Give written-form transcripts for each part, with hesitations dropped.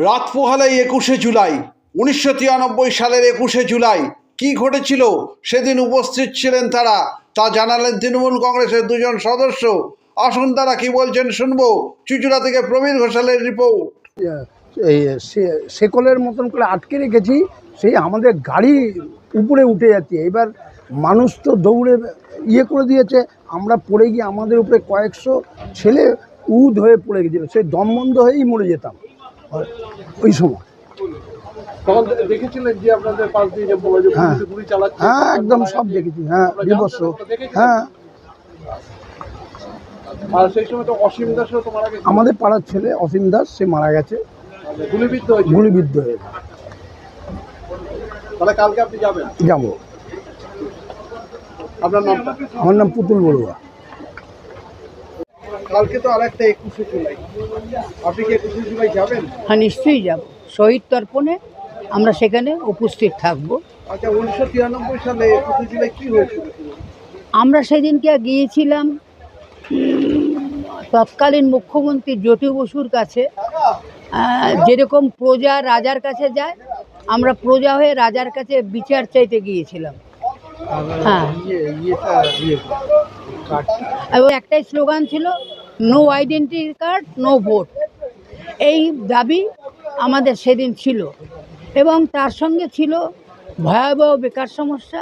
রাত পোহালে 21শে জুলাই 1993 সালের 21শে জুলাই কি ঘটেছিল সেদিন উপস্থিত ছিলেন তারা, তা জানালেন তৃণমূল কংগ্রেসের দুজন সদস্য। আসুন তারা কি বলছেন শুনবো। চুঁচুড়া থেকে প্রবীর ঘোষালের রিপোর্ট। এই শেকলের মতন করে আটকে রেখেছি, সেই আমাদের গাড়ি উপরে উঠে যাচ্ছে। এবার মানুষ তো দৌড়ে করে দিয়েছে, আমরা পড়ে গিয়ে আমাদের উপরে কয়েকশো ছেলে উদ হয়ে পড়ে গেছিল, সেই দম বন্ধ হয়েই মরে যেতাম ওই সময়। দেখেছিলেন যে আপনাদের পাশ দিয়ে যে গুলি চালাচ্ছে? হ্যাঁ, একদম সব দেখেছি। হ্যাঁ, বিভৎস। হ্যাঁ, আর সেই সময় তো অসীম দাসও তো মারা গেছে। আমাদের পাড়ার ছেলে অসীম দাস, সে মারা গেছে গুলিবিদ্ধ হয়েছে। গুলিবিদ্ধ হয়ে। তাহলে কালকে আপনি যাবেন? যাবো। আপনার নামটা? আমার নাম পুতুল বড়ুয়া। কালকে তো আরেকটা 21শে জুলাই, আপনি কি 21শে জুলাই যাবেন? হ্যাঁ, নিশ্চয়ই যাব। শহীদ তর্পণে আমরা সেখানে উপস্থিত থাকব। আচ্ছা, 1993 সালে 21শে জুলাই কি হয়েছিল? আমরা সেদিনকে গিয়েছিলাম তৎকালীন মুখ্যমন্ত্রী জ্যোতি বসুর কাছে। যেরকম প্রজা রাজার কাছে যায়, আমরা প্রজা হয়ে রাজার কাছে বিচার চাইতে গিয়েছিলাম। হ্যাঁ, এবং একটাই স্লোগান ছিল, no identity card no vote. এই দাবি আমাদের সেদিন ছিল, এবং তার সঙ্গে ছিল ভয়াবহ বেকার সমস্যা,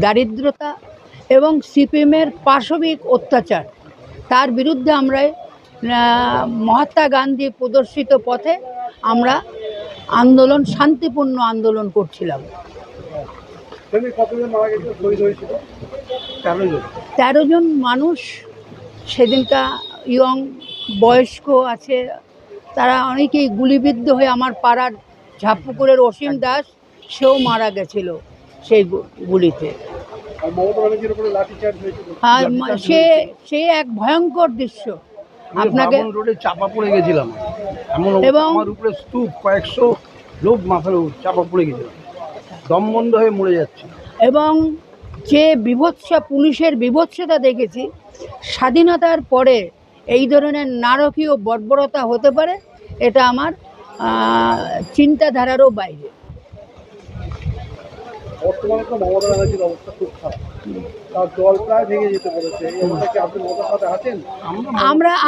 দারিদ্রতা এবং সিপিএমের পাশবিক অত্যাচার। তার বিরুদ্ধে আমরা মহাত্মা গান্ধী প্রদর্শিত পথে আমরা আন্দোলন, শান্তিপূর্ণ আন্দোলন করছিলাম। কতজন মারা গেছিল, শহীদ হয়েছিল? 13 জন মানুষ সেদিনটা। ইয়ং বয়স্ক আছে, তারা অনেকেই গুলিবিদ্ধ হয়ে, আমার পাড়ার ঝাপুকুরের অসীম দাস, সেও মারা গেছিল সেই গুলিতে। আর সে এক ভয়ঙ্কর দৃশ্য। আপনাকে রোডে চাপা পড়ে গেছিলাম, এবং আমার উপরে স্তূপ, কয়েকশো লোক মাথার উপর চাপা পড়ে গেছিলাম, দম বন্ধ হয়ে মরে যাচ্ছে। এবং যে পুলিশের বিভৎসতা দেখেছি, স্বাধীনতার পরে এই ধরনের নারকীয় বর্বরতা হতে পারে, এটা আমার চিন্তাধারারও বাইরে। বর্তমানে তো মমতা ব্যানার্জির অবস্থা খুব খারাপ, তার দল প্রায় ভেঙে যেতে পেরেছে। এই অবস্থায় আপনি মমতার সাথে আছেন?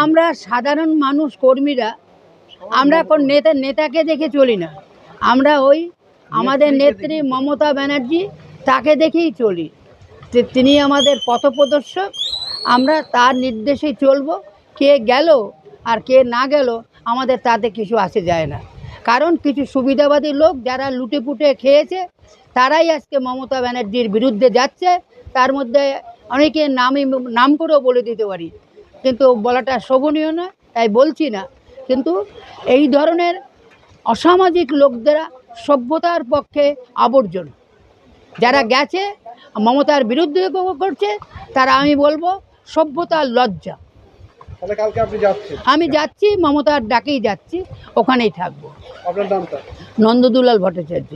আমরা সাধারণ মানুষ, কর্মীরা, আমরা কোন নেতাকে দেখে চলি না। আমরা আমাদের নেত্রী মমতা ব্যানার্জি, তাকে দেখেই চলি। তিনি আমাদের পথপ্রদর্শক, আমরা তার নির্দেশেই চলব। কে গেল আর কে না গেল আমাদের তাতে কিছু আসে যায় না, কারণ কিছু সুবিধাবাদী লোক যারা লুটেপুটে খেয়েছে, তারাই আজকে মমতা ব্যানার্জির বিরুদ্ধে যাচ্ছে। তার মধ্যে অনেকে নাম করেও বলে দিতে পারি, কিন্তু বলাটা শোভনীয় না, তাই বলছি না। কিন্তু এই ধরনের অসামাজিক লোকদের সভ্যতার পক্ষে আবর্জন, যারা গেছে মমতার বিরুদ্ধে করছে, তারা, আমি বলবো, সভ্যতার লজ্জা। তাহলে কালকে আপনি যাচ্ছেন? আমি যাচ্ছি, মমতার ডাকেই যাচ্ছি, ওখানেই থাকবো। আপনার নামটা? নন্দদুলাল ভট্টাচার্য।